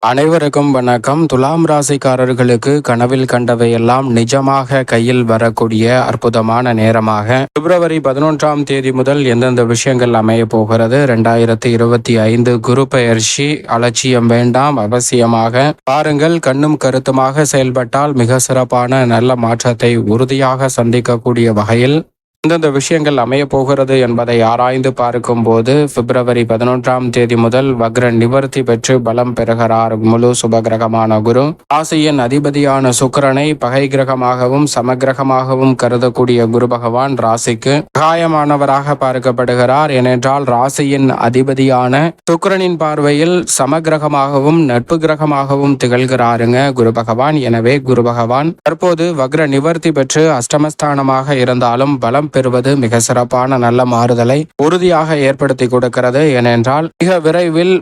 அனைவருக்கும் வணக்கம். துலாம் ராசிக்காரர்களுக்கு கனவில் கண்டவையெல்லாம் நிஜமாக கையில் வரக்கூடிய அற்புதமான நேரமாக பிப்ரவரி 11ஆம் தேதி முதல் எந்தெந்த விஷயங்கள் அமைய போகிறது. 2025 குரு பெயர்ச்சி அலட்சியம் வேண்டாம், அவசியமாக பாருங்கள். கண்ணும் கருத்துமாக செயல்பட்டால் மிக சிறப்பான நல்ல மாற்றத்தை உறுதியாக சந்திக்கக்கூடிய வகையில் எந்தெந்த விஷயங்கள் அமைய போகிறது என்பதை ஆராய்ந்து பார்க்கும் போது பிப்ரவரி 11ஆம் தேதி முதல் வக்ர நிவர்த்தி பெற்று பலம் பெறுகிறார் முழு சுபகிரகமான குரு. ராசியின் அதிபதியான சுக்கிரனை பகை கிரகமாகவும் சமகிரகமாகவும் கருதக்கூடிய குரு பகவான் ராசிக்கு சகாயமானவராக பார்க்கப்படுகிறார். ஏனென்றால் ராசியின் அதிபதியான சுக்கிரனின் பார்வையில் சமகிரகமாகவும் நட்பு கிரகமாகவும் திகழ்கிறாருங்க குரு பகவான். எனவே குரு பகவான் தற்போது வக்ர நிவர்த்தி பெற்று அஷ்டமஸ்தானமாக இருந்தாலும் பலம் பெறுவது மிக சிறப்பான நல்ல மாறுதலை உறுதியாக ஏற்படுத்தி கொடுக்கிறது. ஏனென்றால் மிக விரைவில்,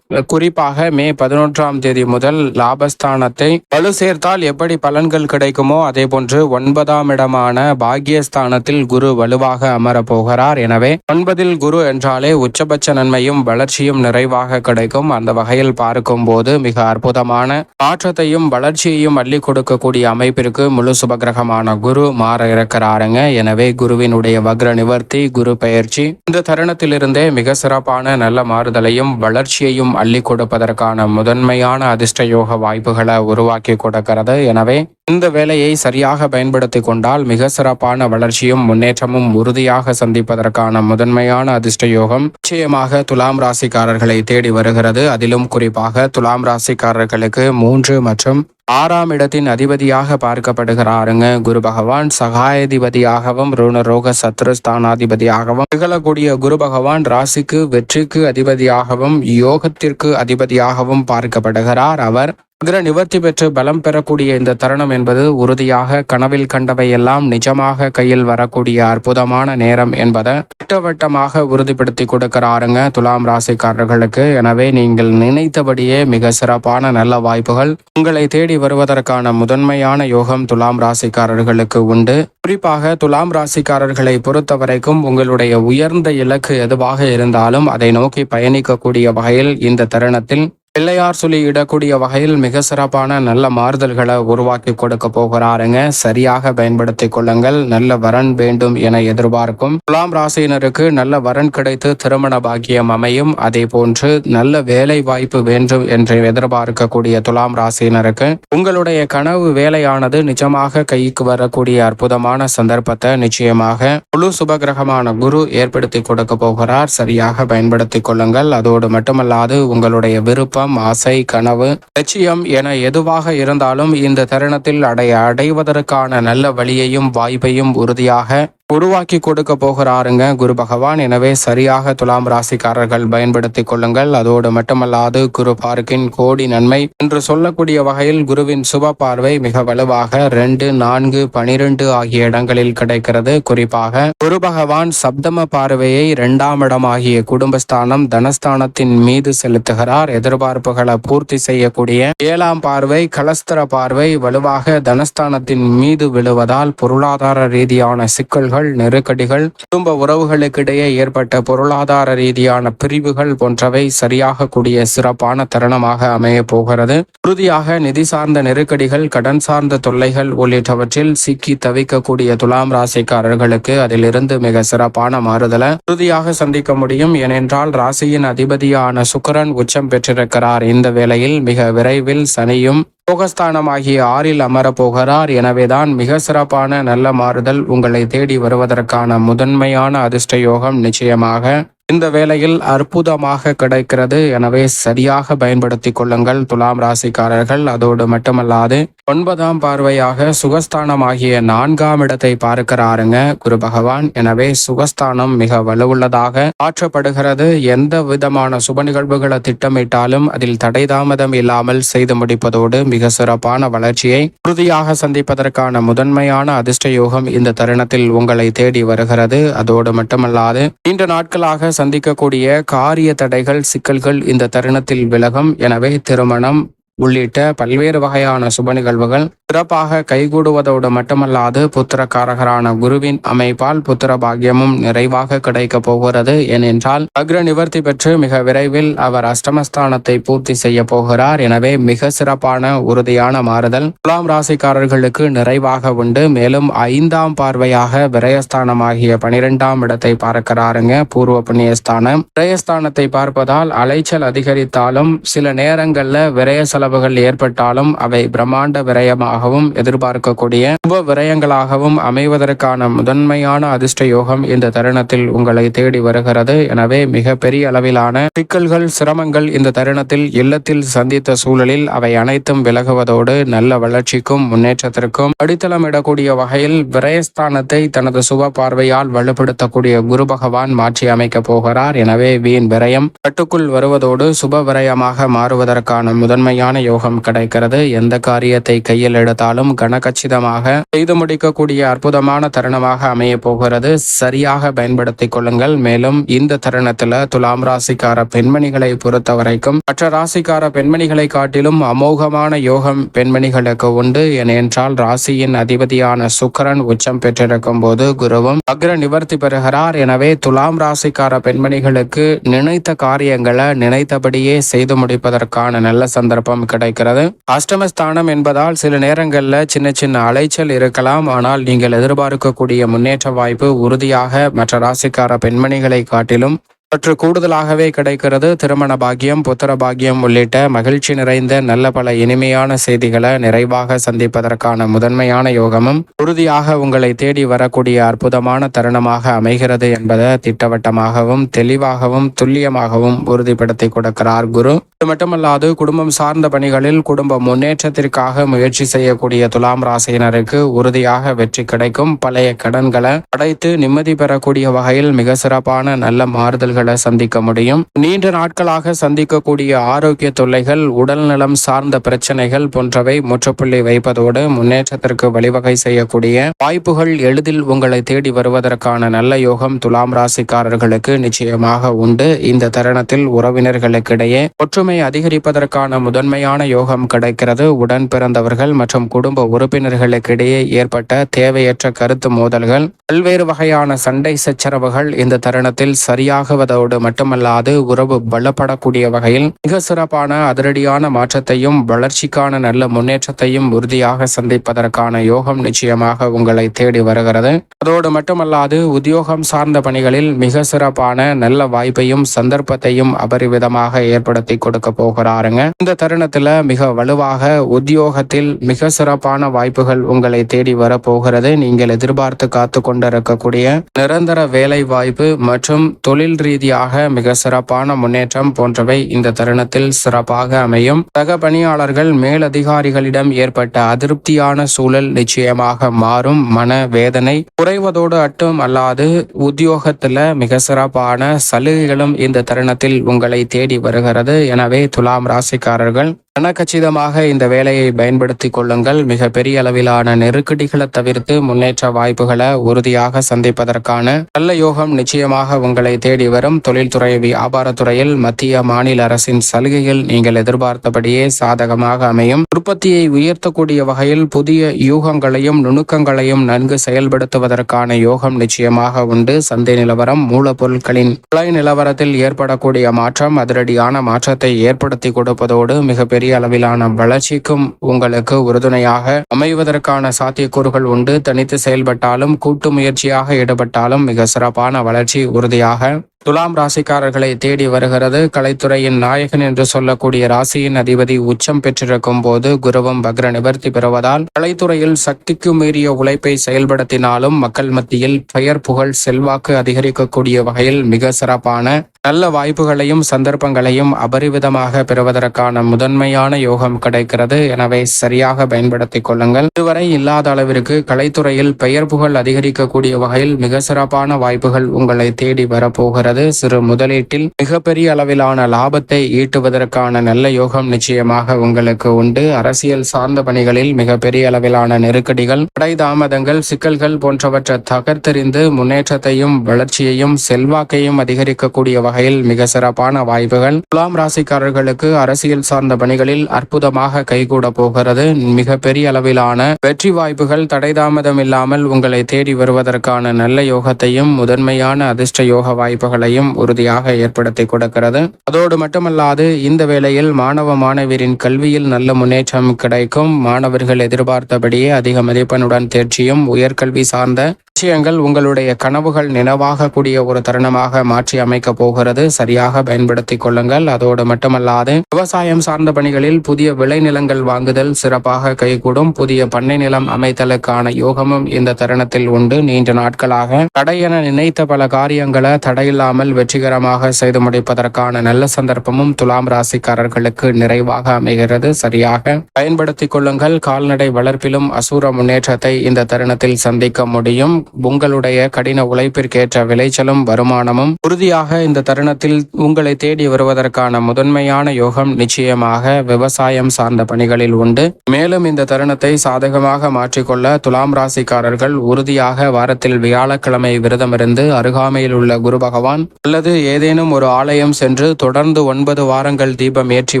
குறிப்பாக மே 11ஆம் தேதி முதல் லாபஸ்தானத்தை வலு சேர்த்தால் எப்படி பலன்கள் கிடைக்குமோ அதே போன்று 9ஆம் இடமான பாக்கியஸ்தானத்தில் குரு வலுவாக அமர போகிறார். எனவே 9இல் குரு என்றாலே உச்சபட்ச நன்மையும் வளர்ச்சியும் நிறைவாக கிடைக்கும். அந்த வகையில் பார்க்கும் போது மிக அற்புதமான மாற்றத்தையும் வளர்ச்சியையும் அள்ளி கொடுக்கக்கூடிய அமைப்பிற்கு முழு சுபகிரகமான குரு மாற இருக்கிறாருங்க. எனவே குருவினுடைய வக்ர நிவர்த்தி, குரு பெயர்ச்சி இந்த தருணத்திலிருந்தே மிக சிறப்பான நல்ல மாறுதலையும் வளர்ச்சியையும் அள்ளி கொடுப்பதற்கான முதன்மையான அதிர்ஷ்ட யோக வாய்ப்புகளை உருவாக்கி கொடுக்கிறது. எனவே இந்த வேலையை சரியாக பயன்படுத்தி கொண்டால் மிக சிறப்பான வளர்ச்சியும் முன்னேற்றமும் உறுதியாக சந்திப்பதற்கான முதன்மையான அதிர்ஷ்ட யோகம் நிச்சயமாக துலாம் ராசிக்காரர்களை தேடி வருகிறது. அதிலும் குறிப்பாக துலாம் ராசிக்காரர்களுக்கு 3 மற்றும் 6ஆம் இடத்தின் அதிபதியாக பார்க்கப்படுகிறாருங்க குரு பகவான். சகாயாதிபதியாகவும் ருணரோக சத்ருஸ்தானாதிபதியாகவும் திகழக்கூடிய குரு பகவான் ராசிக்கு வெற்றிக்கு அதிபதியாகவும் யோகத்திற்கு அதிபதியாகவும் பார்க்கப்படுகிறார். அவர் வக்ர நிவர்த்தி பெற்று பலம் பெறக்கூடிய இந்த தருணம் என்பது உறுதியாக கனவில் கண்டவை எல்லாம் நிஜமாக கையில் வரக்கூடிய அற்புதமான நேரம் என்பதை திட்டவட்டமாக உறுதிப்படுத்தி கொடுக்கிறாருங்க துலாம் ராசிக்காரர்களுக்கு. எனவே நீங்கள் நினைத்தபடியே மிக சிறப்பான நல்ல வாய்ப்புகள் உங்களை தேடி வருவதற்கான முதன்மையான யோகம் துலாம் ராசிக்காரர்களுக்கு உண்டு. குறிப்பாக துலாம் ராசிக்காரர்களை பொறுத்தவரைக்கும் உங்களுடைய உயர்ந்த இலக்கு எதுவாக இருந்தாலும் அதை நோக்கி பயணிக்கக்கூடிய வகையில் இந்த தருணத்தில் பிள்ளையார் சொல்லி இடக்கூடிய வகையில் மிக சிறப்பான நல்ல மாறுதல்களை உருவாக்கி கொடுக்க போகிறாருங்க. சரியாக பயன்படுத்தி கொள்ளுங்கள். நல்ல வரன் வேண்டும் என எதிர்பார்க்கும் துலாம் ராசியினருக்கு நல்ல வரன் கிடைத்து திருமண பாக்கியம் அமையும். அதே போன்று நல்ல வேலை வாய்ப்பு வேண்டும் என்று எதிர்பார்க்கக்கூடிய துலாம் ராசியினருக்கு உங்களுடைய கனவு வேலையானது நிஜமாக கைக்கு வரக்கூடிய அற்புதமான சந்தர்ப்பத்தை நிச்சயமாக முழு சுபகிரகமான குரு ஏற்படுத்தி கொடுக்க போகிறார். சரியாக பயன்படுத்தி கொள்ளுங்கள். அதோடு மட்டுமல்லாது உங்களுடைய விருப்பம், ஆசை, கனவு, லட்சியம் என எதுவாக இருந்தாலும் இந்த தருணத்தில் அடைவதற்கான நல்ல வழியையும் வாய்ப்பையும் உறுதியாக உருவாக்கி கொடுக்க போகிறாருங்க குரு பகவான். எனவே சரியாக துலாம் ராசிக்காரர்கள் பயன்படுத்தி கொள்ளுங்கள். அதோடு மட்டுமல்லாது குரு பார்க்கின் கோடி நன்மை என்று சொல்லக்கூடிய வகையில் குருவின் சுப பார்வை மிக வலுவாக 2, 4, 12 ஆகிய இடங்களில் கிடைக்கிறது. குறிப்பாக குரு பகவான் சப்தம பார்வையை 2ஆம் இடமாகிய குடும்பஸ்தானம் தனஸ்தானத்தின் மீது செலுத்துகிறார். எதிர்பார்ப்புகளை பூர்த்தி செய்யக்கூடிய 7ஆம் பார்வை கலஸ்தர பார்வை வலுவாக தனஸ்தானத்தின் மீது விழுவதால் பொருளாதார ரீதியான சிக்கல்கள், நெருக்கடிகள், குடும்ப உறவுகளுக்கிடையே ஏற்பட்ட பொருளாதார ரீதியான பிரிவுகள் போன்றவை சரியாக கூடிய சிறப்பான தருணமாக அமைய போகிறது. உறுதியாக நிதி சார்ந்த நெருக்கடிகள், கடன் சார்ந்த தொல்லைகள் உள்ளிட்டவற்றில் சிக்கி தவிக்கக்கூடிய துலாம் ராசிக்காரர்களுக்கு அதிலிருந்து மிக சிறப்பான மாறுதலை உறுதியாக சந்திக்க முடியும். ஏனென்றால் ராசியின் அதிபதியான சுக்கிரன் உச்சம் பெற்றிருக்கிறார். இந்த வேளையில் மிக விரைவில் சனியும் யோகஸ்தானமாகிய 6இல் அமர போகிறார். எனவேதான் மிக சிறப்பான நல்ல மாறுதல் உங்களை தேடி வருவதற்கான முதன்மையான அதிர்ஷ்ட யோகம் நிச்சயமாக இந்த வேளையில் அற்புதமாக கிடைக்கிறது. எனவே சரியாக பயன்படுத்தி கொள்ளுங்கள் துலாம் ராசிக்காரர்கள். அதோடு மட்டுமல்லாது 9ஆம் பார்வையாக சுகஸ்தானமாகிய 4ஆம் இடத்தை பார்க்கிறாருங்க குரு பகவான். எனவே சுகஸ்தானம் மிக வலுவுள்ளதாக மாற்றப்படுகிறது. எந்த விதமான சுப நிகழ்வுகளை திட்டமிட்டாலும் அதில் தடை தாமதம் இல்லாமல் செய்து முடிப்பதோடு மிக சிறப்பான வளர்ச்சியை உறுதியாக சந்திப்பதற்கான முதன்மையான அதிர்ஷ்ட யோகம் இந்த தருணத்தில் உங்களை தேடி வருகிறது. அதோடு மட்டுமல்லாது நீண்ட நாட்களாக சந்திக்கக்கூடிய காரிய தடைகள், சிக்கல்கள் இந்த தருணத்தில் விலகும். எனவே திருமணம் உள்ளிட்ட பல்வேறு வகையான சுப நிகழ்வுகள் சிறப்பாக கைகூடுவதோடு மட்டுமல்லாது புத்திரக்காரகரான குருவின் அமைப்பால் புத்திர பாக்கியமும் நிறைவாக கிடைக்க போகிறது. ஏனென்றால் அக்ர நிவர்த்தி பெற்று மிக விரைவில் அவர் அஷ்டமஸ்தானத்தை பூர்த்தி செய்ய போகிறார். எனவே மிக சிறப்பான உறுதியான மாறுதல் துலாம் ராசிக்காரர்களுக்கு நிறைவாக உண்டு. மேலும் 5ஆம் பார்வையாக விரயஸ்தானமாகிய 12ஆம் இடத்தை பார்க்கிறாருங்க. பூர்வ புண்ணியஸ்தானம் விரயஸ்தானத்தை பார்ப்பதால் அலைச்சல் அதிகரித்தாலும் சில நேரங்கள்ல விரய செலவுகள் ஏற்பட்டாலும் அவை பிரம்மாண்ட விரயமாகவும் எதிர்பார்க்கக்கூடிய சுப விரயங்களாகவும் அமைவதற்கான முதன்மையான அதிர்ஷ்ட யோகம் இந்த தருணத்தில் உங்களை தேடி வருகிறது. எனவே மிக பெரிய அளவிலான சிக்கல்கள் சிரமங்கள் இந்த தருணத்தில் இல்லத்தில் சந்தித்த சூழலில் அவை அனைத்தும் விலகுவதோடு நல்ல வளர்ச்சிக்கும் முன்னேற்றத்திற்கும் அடித்தளமிடக்கூடிய வகையில் விரயஸ்தானத்தை தனது சுப பார்வையால் வலுப்படுத்தக்கூடிய குரு பகவான் மாற்றி அமைக்க போகிறார். எனவே வீண் விரயம் கட்டுக்குள் வருவதோடு சுப விரயமாக மாறுவதற்கான முதன்மையான யோகம் கிடைக்கிறது. எந்த காரியத்தை கையில் எடுத்தாலும் கனகச்சிதமாக செய்து முடிக்கக்கூடிய அற்புதமான தருணமாக அமைய போகிறது. சரியாக பயன்படுத்திக் கொள்ளுங்கள். மேலும் இந்த தருணத்துல துலாம் ராசிக்கார பெண்மணிகளை பொறுத்த வரைக்கும் மற்ற ராசிக்கார பெண்மணிகளை காட்டிலும் அமோகமான யோகம் பெண்மணிகளுக்கு உண்டு. ஏனென்றால் ராசியின் அதிபதியான சுக்கிரன் உச்சம் பெற்றிருக்கும் போது குருவும் அக்ர நிவர்த்தி பெறுகிறார். எனவே துலாம் ராசிக்கார பெண்மணிகளுக்கு நினைத்த காரியங்களை நினைத்தபடியே செய்து முடிப்பதற்கான நல்ல சந்தர்ப்பம் கிடைக்கிறது. அஷ்டமஸ்தானம் என்பதால் சில நேரங்களில் சின்ன சின்ன அலைச்சல் இருக்கலாம். ஆனால் நீங்கள் எதிர்பார்க்கக்கூடிய முன்னேற்ற வாய்ப்பு உறுதியாக மற்ற ராசிக்கார பெண்மணிகளை காட்டிலும் சற்று கூடுதலாகவே கிடைக்கிறது. திருமண பாக்கியம் புத்திர பாக்கியம் உள்ளிட்ட மகிழ்ச்சி நிறைந்த நல்ல பல இனிமையான செய்திகளை நிறைவாக சந்திப்பதற்கான முதன்மையான யோகமும் உறுதியாக உங்களை தேடி வரக்கூடிய அற்புதமான தருணமாக அமைகிறது என்பதை திட்டவட்டமாகவும் தெளிவாகவும் துல்லியமாகவும் உறுதிப்படுத்தி கொடுக்கிறார் குரு. இது மட்டுமல்லாது குடும்பம் சார்ந்த பணிகளில் குடும்ப முன்னேற்றத்திற்காக முயற்சி செய்யக்கூடிய துலாம் ராசியினருக்கு உறுதியாக வெற்றி கிடைக்கும். பழைய கடன்களை அடைத்து நிம்மதி பெறக்கூடிய வகையில் மிக சிறப்பான நல்ல மாறுதல்கள் சந்திக்க முடியும். நீண்ட நாட்களாக சந்திக்கக்கூடிய ஆரோக்கிய தொல்லைகள் உடல் நலம் சார்ந்த பிரச்சனைகள் போன்றவை முற்றுப்புள்ளி வைப்பதோடு முன்னேற்றத்திற்கு வழிவகை செய்யக்கூடிய வாய்ப்புகள் எளிதில் உங்களை தேடி வருவதற்கான நல்ல யோகம் துலாம் ராசிக்காரர்களுக்கு நிச்சயமாக உண்டு. இந்த தருணத்தில் உறவினர்களுக்கிடையே ஒற்றுமை அதிகரிப்பதற்கான முதன்மையான யோகம் கிடைக்கிறது. உடன் பிறந்தவர்கள் மற்றும் குடும்ப உறுப்பினர்களுக்கிடையே ஏற்பட்ட தேவையற்ற கருத்து மோதல்கள் பல்வேறு வகையான சண்டை சச்சரவுகள் இந்த தருணத்தில் சரியாக மட்டுமல்லாது உறவு பலப்படக்கூடிய வகையில் மிக சிறப்பான அதிரடியான மாற்றத்தையும் வளர்ச்சிக்கான நல்ல முன்னேற்றத்தையும் உறுதியாக சந்திப்பதற்கான யோகம் நிச்சயமாக உங்களை தேடி வருகிறது. அதோடு மட்டுமல்லாது உத்தியோகம் சார்ந்த பணிகளில் மிக சிறப்பான நல்ல வாய்ப்பையும் சந்தர்ப்பத்தையும் அபரிவிதமாக ஏற்படுத்தி கொடுக்க போகிறாருங்க. இந்த தருணத்துல மிக வலுவாக உத்தியோகத்தில் மிக சிறப்பான வாய்ப்புகள் உங்களை தேடி வரப்போகிறது. நீங்கள் எதிர்பார்த்து காத்து கொண்டிருக்கக்கூடிய நிரந்தர வேலை வாய்ப்பு மற்றும் தொழில் ரீதியாக மிக சிறப்பான முன்னேற்றம் போன்றவை இந்த தருணத்தில் சிறப்பாக அமையும். சக பணியாளர்கள் மேலதிகாரிகளிடம் ஏற்பட்ட அதிருப்தியான சூழல் நிச்சயமாக மாறும். மன வேதனை குறைவதோடு மட்டும் அல்லாது உத்தியோகத்துல மிக சிறப்பான சலுகைகளும் இந்த தருணத்தில் உங்களை தேடி வருகிறது. எனவே துலாம் ராசிக்காரர்கள் கச்சிதமாக இந்த வேலையை பயன்படுத்தி கொள்ளுங்கள். மிக பெரிய அளவிலான நெருக்கடிகளை தவிர்த்து முன்னேற்ற வாய்ப்புகளை உறுதியாக சந்திப்பதற்கான நல்ல யோகம் நிச்சயமாக உங்களை தேடி வரும். தொழில்துறை வியாபாரத்துறையில் மத்திய மாநில அரசின் சலுகைகள் நீங்கள் எதிர்பார்த்தபடியே சாதகமாக அமையும். உற்பத்தியை உயர்த்தக்கூடிய வகையில் புதிய யூகங்களையும் நுணுக்கங்களையும் நன்கு செயல்படுத்துவதற்கான யோகம் நிச்சயமாக உண்டு. சந்தை நிலவரம் மூலப்பொருட்களின் விலை நிலவரத்தில் ஏற்படக்கூடிய மாற்றம் அதிரடியான மாற்றத்தை ஏற்படுத்தி கொடுப்பதோடு மிகப்பெரிய அளவிலான வளர்ச்சிக்கும் உங்களுக்கு உறுதுணையாக அமைவதற்கான சாத்தியக்கூறுகள் உண்டு. தனித்து செயல்பட்டாலும் கூட்டு முயற்சியாக ஈடுபட்டாலும் மிக சிறப்பான வளர்ச்சி உறுதியாக துலாம் ராசிக்காரர்களை தேடி வருகிறது. கலைத்துறையின் நாயகன் என்று சொல்லக்கூடிய ராசியின் அதிபதி உச்சம் பெற்றிருக்கும் போது குருவும் வக்ர நிவர்த்தி பெறுவதால் கலைத்துறையில் சக்திக்கு மீறிய உழைப்பை செயல்படுத்தினாலும் மக்கள் மத்தியில் பெயர் புகழ் செல்வாக்கு அதிகரிக்கக்கூடிய வகையில் மிக சிறப்பான நல்ல வாய்ப்புகளையும் சந்தர்ப்பங்களையும் அபரிவிதமாக பெறுவதற்கான முதன்மையான யோகம் கிடைக்கிறது. எனவே சரியாக பயன்படுத்திக் கொள்ளுங்கள். இதுவரை இல்லாத அளவிற்கு கலைத்துறையில் பெயர் புகழ் அதிகரிக்கக்கூடிய வகையில் மிக சிறப்பான வாய்ப்புகள் உங்களை தேடி வரப்போகிறது. போகிறது. சிறு முதலீட்டில் மிகப்பெரிய அளவிலான லாபத்தை ஈட்டுவதற்கான நல்ல யோகம் நிச்சயமாக உங்களுக்கு உண்டு. அரசியல் சார்ந்த பணிகளில் மிகப்பெரிய அளவிலான நெருக்கடிகள், தடை தாமதங்கள், சிக்கல்கள் போன்றவற்றை தகர்த்தெறிந்து முன்னேற்றத்தையும் வளர்ச்சியையும் செல்வாக்கையும் அதிகரிக்கக்கூடிய வகையில் மிக சிறப்பான வாய்ப்புகள் துலாம் ராசிக்காரர்களுக்கு அரசியல் சார்ந்த பணிகளில் அற்புதமாக கைகூட போகிறது. மிக பெரிய அளவிலான வெற்றி வாய்ப்புகள் தடை தாமதம் இல்லாமல் உங்களை தேடி வருவதற்கான நல்ல யோகத்தையும் முதன்மையான அதிர்ஷ்ட யோக வாய்ப்புகளையும் உறுதியாக ஏற்படுத்தி கொடுக்கிறது. அதோடு மட்டுமல்லாது இந்த வேளையில் மாணவ மாணவியரின் கல்வியில் நல்ல முன்னேற்றம் கிடைக்கும். மாணவர்கள் எதிர்பார்த்தபடியே அதிக மதிப்பெண்ணுடன் தேர்ச்சியும் உயர்கல்வி சார்ந்த விஷயங்கள் உங்களுடைய கனவுகள் நினைவாகக்கூடிய ஒரு தருணமாக மாற்றி அமைக்க போகிறது. சரியாக பயன்படுத்திக் கொள்ளுங்கள். அதோடு மட்டுமல்லாது விவசாயம் சார்ந்த பணிகளில் புதிய விளைநிலங்கள் வாங்குதல் சிறப்பாக கைகூடும். புதிய பண்ணை நிலம் அமைத்தலுக்கான யோகமும் இந்த தருணத்தில் உண்டு. நீண்ட நாட்களாக தடையென நினைத்த பல காரியங்களை தடையில்லாமல் வெற்றிகரமாக செய்து முடிப்பதற்கான நல்ல சந்தர்ப்பமும் துலாம் ராசிக்காரர்களுக்கு நிறைவாக அமைகிறது. சரியாக பயன்படுத்திக் கொள்ளுங்கள். கால்நடை வளர்ப்பிலும் அசூர முன்னேற்றத்தை இந்த தருணத்தில் சந்திக்க முடியும். உங்களுடைய கடின உழைப்பிற்கேற்ற விளைச்சலும் வருமானமும் உறுதியாக இந்த தருணத்தில் உங்களை தேடி வருவதற்கான முதன்மையான யோகம் நிச்சயமாக விவசாயம் சார்ந்த பணிகளில் உண்டு. மேலும் இந்த தருணத்தை சாதகமாக மாற்றிக்கொள்ள துலாம் ராசிக்காரர்கள் உறுதியாக வாரத்தில் வியாழக்கிழமை விரதமிருந்து அருகாமையில் உள்ள குரு பகவான் அல்லது ஏதேனும் ஒரு ஆலயம் சென்று தொடர்ந்து 9 வாரங்கள் தீபம் ஏற்றி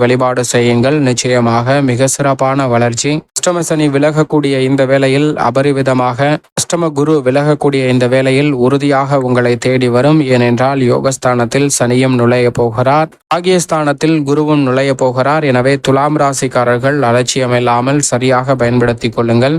வழிபாடு செய்யுங்கள். நிச்சயமாக மிக சிறப்பான வளர்ச்சி. அஷ்டம சனி விலகக்கூடிய இந்த வேளையில் அபரிவிதமாக அஷ்டம குரு விலகக்கூடிய இந்த வேளையில் உறுதியாக உங்களை தேடி வரும். ஏனென்றால் யோகஸ்தானத்தில் சனியும் நுழைய போகிறார், பாகியஸ்தானத்தில் குருவும் நுழைய போகிறார். எனவே துலாம் ராசிக்காரர்கள் அலட்சியமில்லாமல் சரியாக பயன்படுத்திக் கொள்ளுங்கள்.